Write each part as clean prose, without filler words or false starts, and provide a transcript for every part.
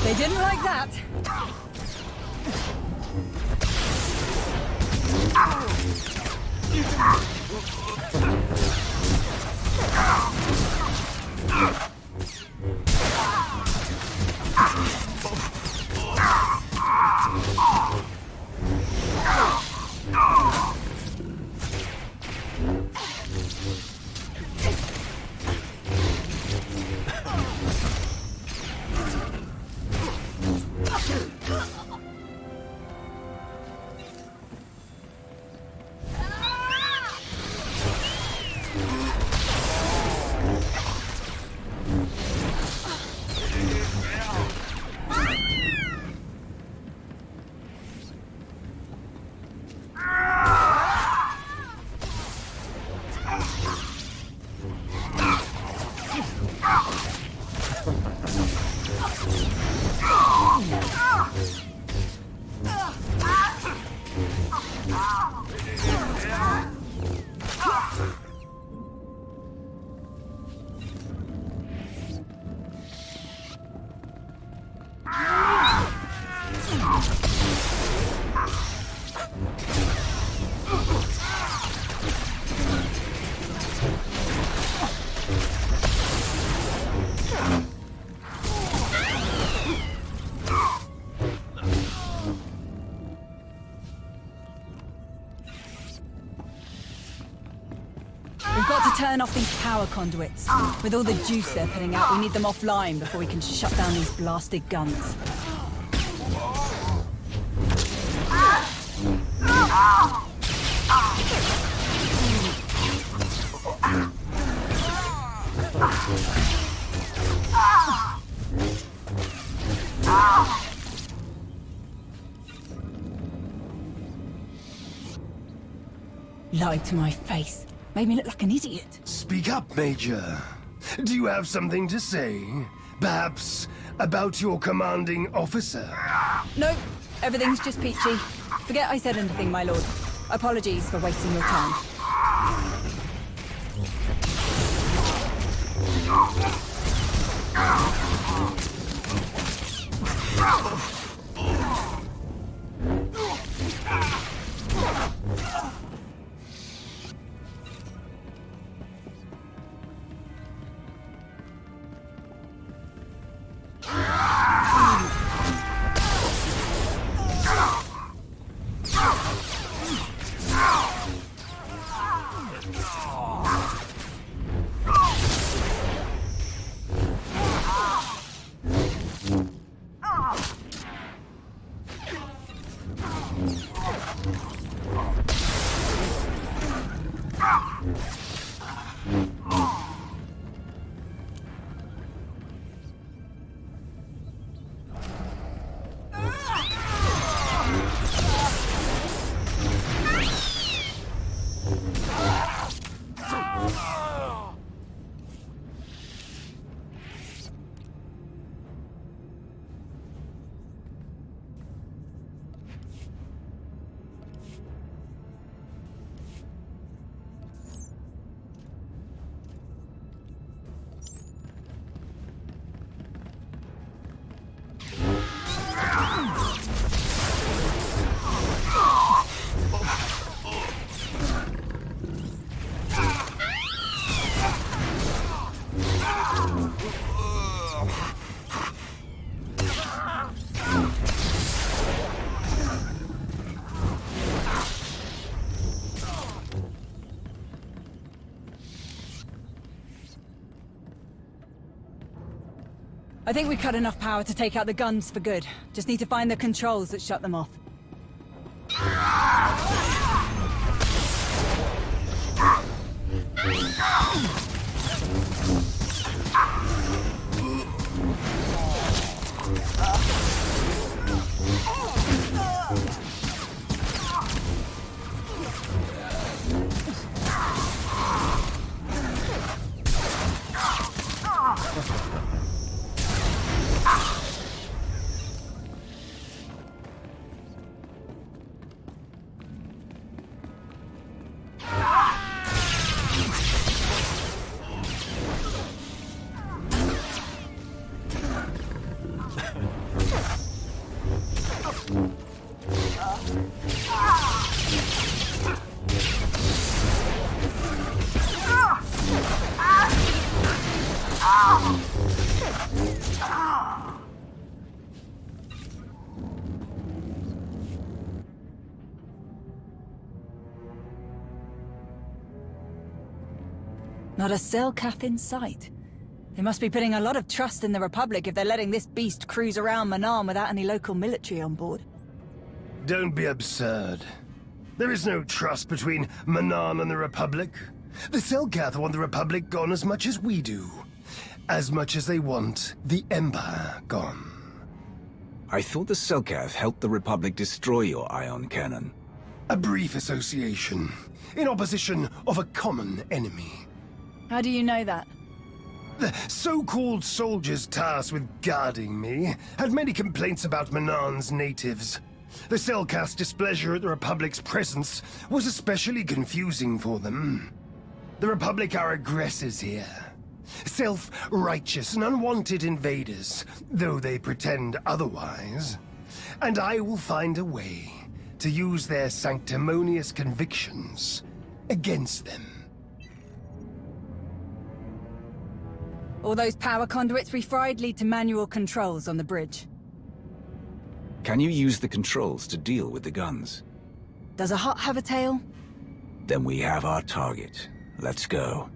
They didn't like that. We've got to turn off these power conduits. With all the juice they're putting out, we need them offline before we can shut down these blasted guns. Lied to my face. Made me look like an idiot. Speak up, Major. Do you have something to say? Perhaps about your commanding officer? No, everything's just peachy. Forget I said anything, my lord. Apologies for wasting your time. I think we cut enough power to take out the guns for good. Just need to find the controls that shut them off. Not a Selkath in sight. They must be putting a lot of trust in the Republic if they're letting this beast cruise around Manaan without any local military on board. Don't be absurd. There is no trust between Manaan and the Republic. The Selkath want the Republic gone as much as we do. As much as they want the Empire gone. I thought the Selkath helped the Republic destroy your ion cannon. A brief association, in opposition of a common enemy. How do you know that? The so-called soldiers tasked with guarding me had many complaints about Manaan's natives. The Selkath's displeasure at the Republic's presence was especially confusing for them. The Republic are aggressors here. Self-righteous and unwanted invaders, though they pretend otherwise. And I will find a way to use their sanctimonious convictions against them. All those power conduits we fried lead to manual controls on the bridge. Can you use the controls to deal with the guns? Does a hut have a tail? Then we have our target. Let's go.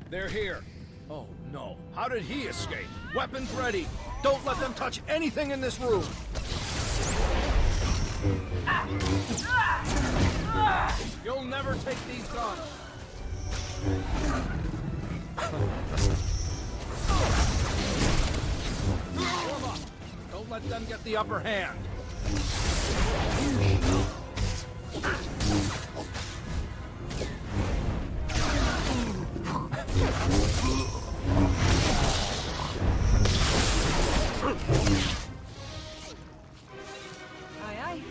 They're here. Oh, no. How did he escape? Weapons ready. Don't let them touch anything in this room. You'll never take these guns. Warm up. Don't let them get the upper hand. Aye, aye.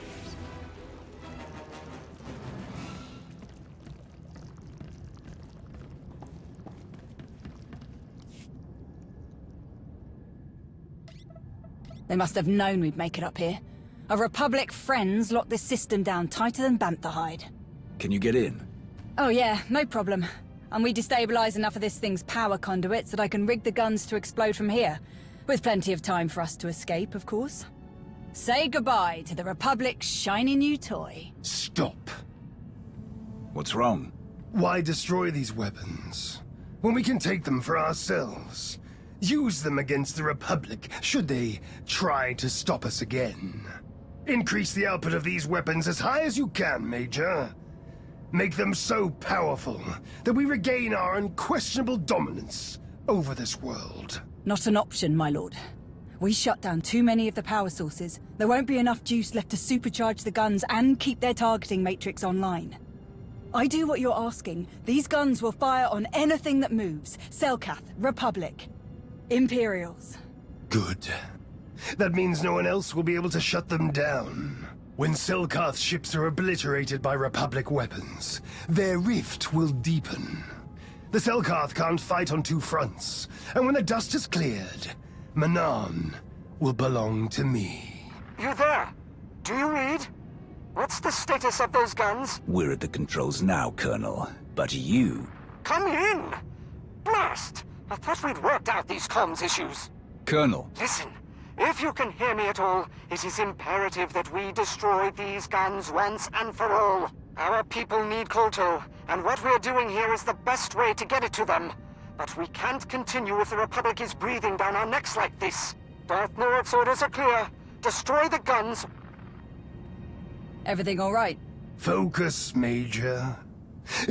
They must have known we'd make it up here. Our Republic friends locked this system down tighter than bantha hide. Can you get in? Oh yeah, no problem. And we destabilize enough of this thing's power conduits that I can rig the guns to explode from here. With plenty of time for us to escape, of course. Say goodbye to the Republic's shiny new toy. Stop. What's wrong? Why destroy these weapons when we can take them for ourselves? Use them against the Republic, should they try to stop us again. Increase the output of these weapons as high as you can, Major. Make them so powerful that we regain our unquestionable dominance over this world. Not an option, my lord. We shut down too many of the power sources. There won't be enough juice left to supercharge the guns and keep their targeting matrix online. I do what you're asking. These guns will fire on anything that moves. Selkath, Republic, Imperials. Good. That means no one else will be able to shut them down. When Selkath ships are obliterated by Republic weapons, their rift will deepen. The Selkath can't fight on two fronts, and when the dust is cleared, Manan will belong to me. You there? Do you read? What's the status of those guns? We're at the controls now, Colonel. But you... Come in! Blast! I thought we'd worked out these comms issues. Colonel, Listen, if you can hear me at all, it is imperative that we destroy these guns once and for all. Our people need Kolto, and what we're doing here is the best way to get it to them. But we can't continue if the Republic is breathing down our necks like this. Darth Nurik's orders are clear. Destroy the guns. Everything all right? Focus, Major.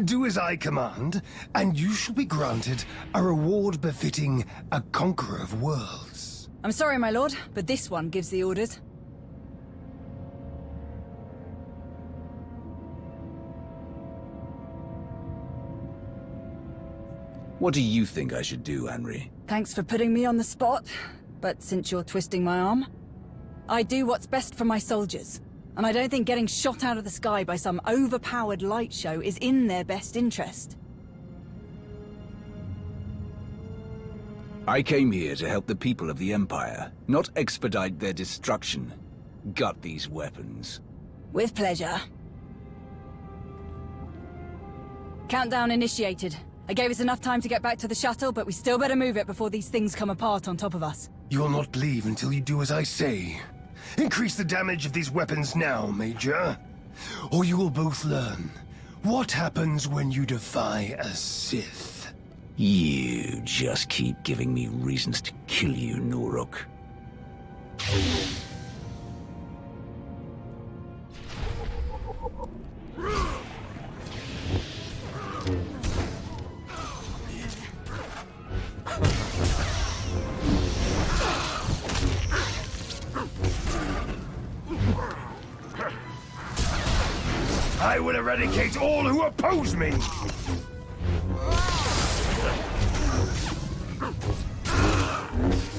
Do as I command, and you shall be granted a reward befitting a conqueror of worlds. I'm sorry, my lord, but this one gives the orders. what do you think I should do, Henry? Thanks for putting me on the spot, but since you're twisting my arm, I do what's best for my soldiers. And I don't think getting shot out of the sky by some overpowered light show is in their best interest. I came here to help the people of the Empire, not expedite their destruction. Gut these weapons. With pleasure. Countdown initiated. I gave us enough time to get back to the shuttle, but we still better move it before these things come apart on top of us. You will not leave until you do as I say. Increase the damage of these weapons now, Major. Or you will both learn what happens when you defy a Sith. You just keep giving me reasons to kill you, Noruk. I will eradicate all who oppose me!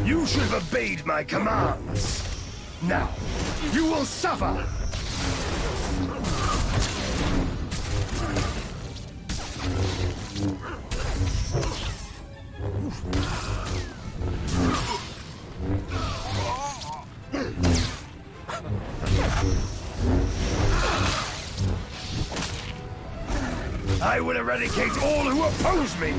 You should have obeyed my commands. Now, you will suffer! I will eradicate all who oppose me!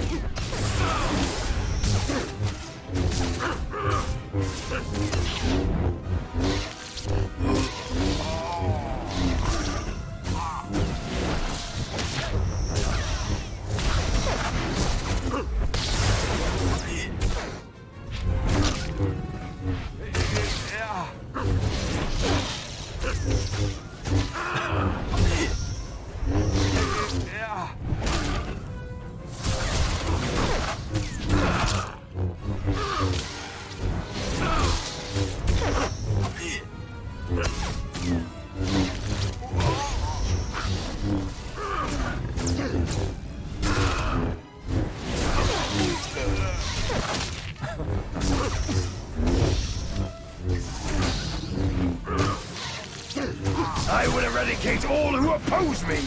eradicate all who oppose me!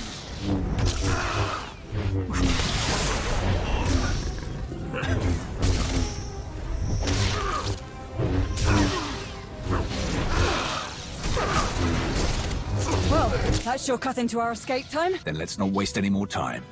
Well, that sure cut into our escape time. Then let's not waste any more time.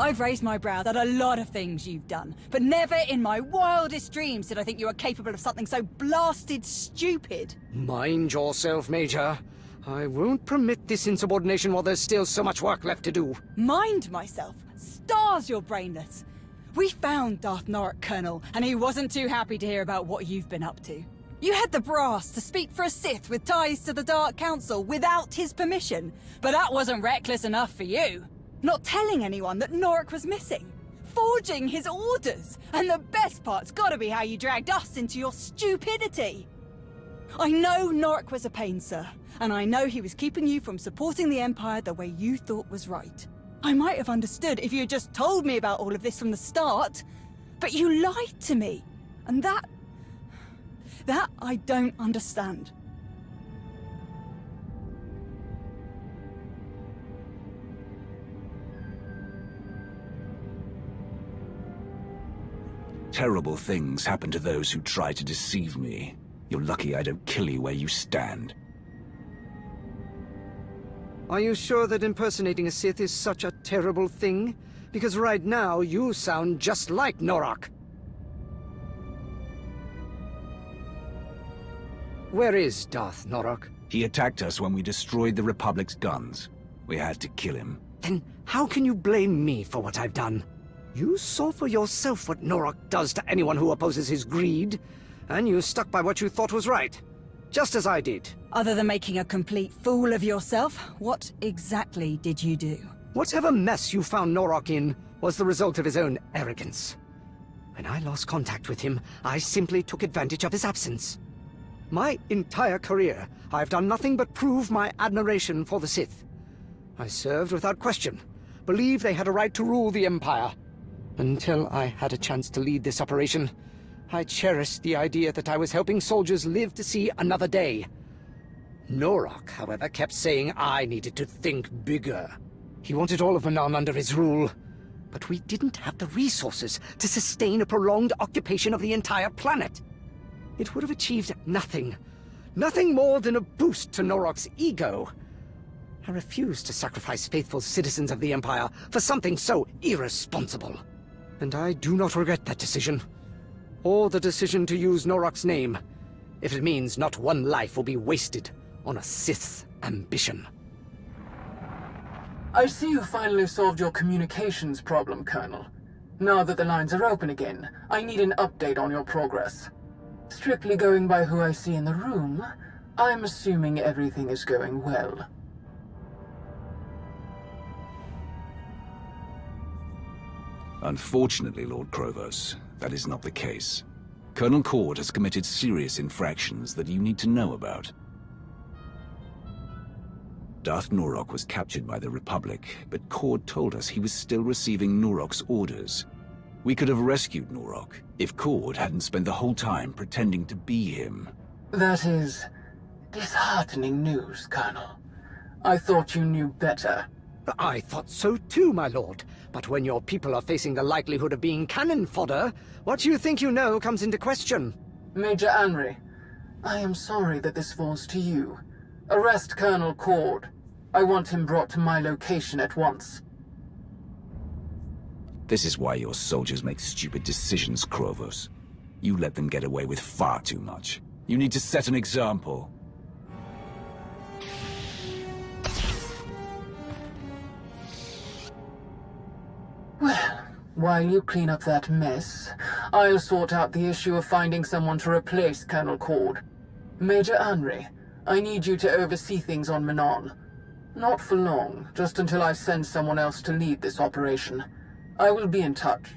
I've raised my brow at a lot of things you've done, but never in my wildest dreams did I think you were capable of something so blasted stupid. Mind yourself, Major. I won't permit this insubordination while there's still so much work left to do. Mind myself? Stars, you're brainless. We found Darth Norok, Colonel, and he wasn't too happy to hear about what you've been up to. You had the brass to speak for a Sith with ties to the Dark Council without his permission, but that wasn't reckless enough for you. Not telling anyone that Norok was missing. Forging his orders. And the best part's gotta be how you dragged us into your stupidity. I know Norok was a pain, sir, and I know he was keeping you from supporting the Empire the way you thought was right. I might have understood if you had just told me about all of this from the start, but you lied to me, and that I don't understand. Terrible things happen to those who try to deceive me. You're lucky I don't kill you where you stand. Are you sure that impersonating a Sith is such a terrible thing? Because right now, you sound just like Norok. Where is Darth Norok? He attacked us when we destroyed the Republic's guns. We had to kill him. Then how can you blame me for what I've done? You saw for yourself what Norok does to anyone who opposes his greed, and you stuck by what you thought was right. Just as I did. Other than making a complete fool of yourself, what exactly did you do? Whatever mess you found Norok in was the result of his own arrogance. When I lost contact with him, I simply took advantage of his absence. My entire career, I've done nothing but prove my admiration for the Sith. I served without question, believed they had a right to rule the Empire. Until I had a chance to lead this operation, I cherished the idea that I was helping soldiers live to see another day. Norok, however, kept saying I needed to think bigger. He wanted all of Manan under his rule, but we didn't have the resources to sustain a prolonged occupation of the entire planet. It would have achieved nothing. Nothing more than a boost to Norok's ego. I refused to sacrifice faithful citizens of the Empire for something so irresponsible. And I do not regret that decision. Or the decision to use Norok's name, if it means not one life will be wasted on a Sith's ambition. I see you finally solved your communications problem, Colonel. Now that the lines are open again, I need an update on your progress. Strictly going by who I see in the room, I'm assuming everything is going well. Unfortunately, Lord Krovos, that is not the case. Colonel Cord has committed serious infractions that you need to know about. Darth Norok was captured by the Republic, but Cord told us he was still receiving Norok's orders. We could have rescued Norok if Cord hadn't spent the whole time pretending to be him. That is disheartening news, Colonel. I thought you knew better. I thought so too, my lord. But when your people are facing the likelihood of being cannon fodder, what you think you know comes into question. Major Anri, I am sorry that this falls to you. Arrest Colonel Cord. I want him brought to my location at once. This is why your soldiers make stupid decisions, Krovos. You let them get away with far too much. You need to set an example. Well, while you clean up that mess, I'll sort out the issue of finding someone to replace Colonel Cord. Major Anri, I need you to oversee things on Manon. Not for long, just until I send someone else to lead this operation. I will be in touch.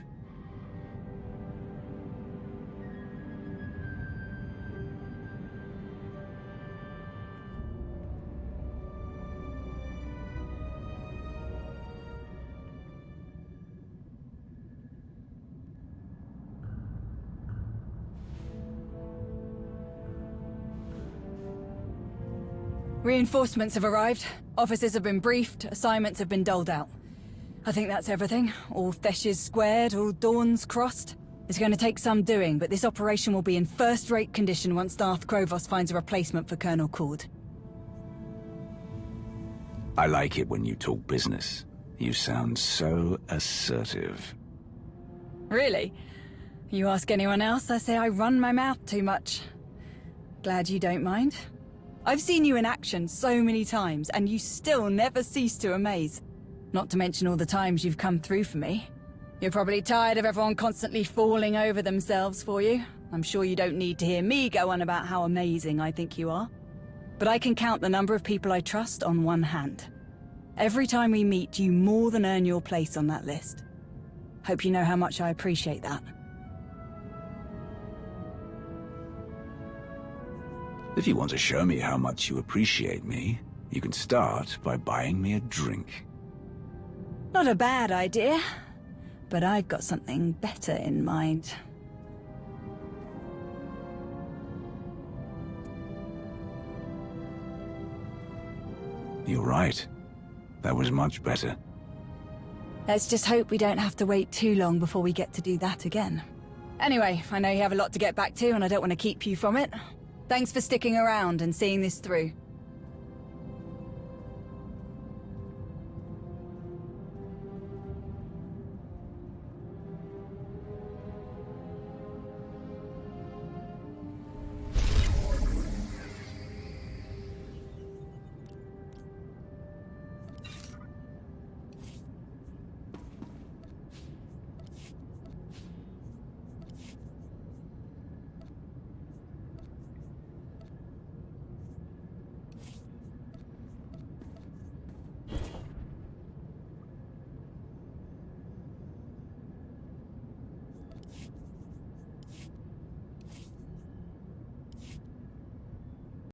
Reinforcements have arrived. Officers have been briefed. Assignments have been doled out. I think that's everything. All Theshes squared, all Dawns crossed. It's going to take some doing, but this operation will be in first-rate condition once Darth Krovos finds a replacement for Colonel Cord. I like it when you talk business. You sound so assertive. Really? You ask anyone else, I say I run my mouth too much. Glad you don't mind. I've seen you in action so many times, and you still never cease to amaze. Not to mention all the times you've come through for me. You're probably tired of everyone constantly falling over themselves for you. I'm sure you don't need to hear me go on about how amazing I think you are. But I can count the number of people I trust on one hand. Every time we meet, you more than earn your place on that list. Hope you know how much I appreciate that. If you want to show me how much you appreciate me, you can start by buying me a drink. Not a bad idea, but I've got something better in mind. You're right. That was much better. Let's just hope we don't have to wait too long before we get to do that again. Anyway, I know you have a lot to get back to, and I don't want to keep you from it. Thanks for sticking around and seeing this through.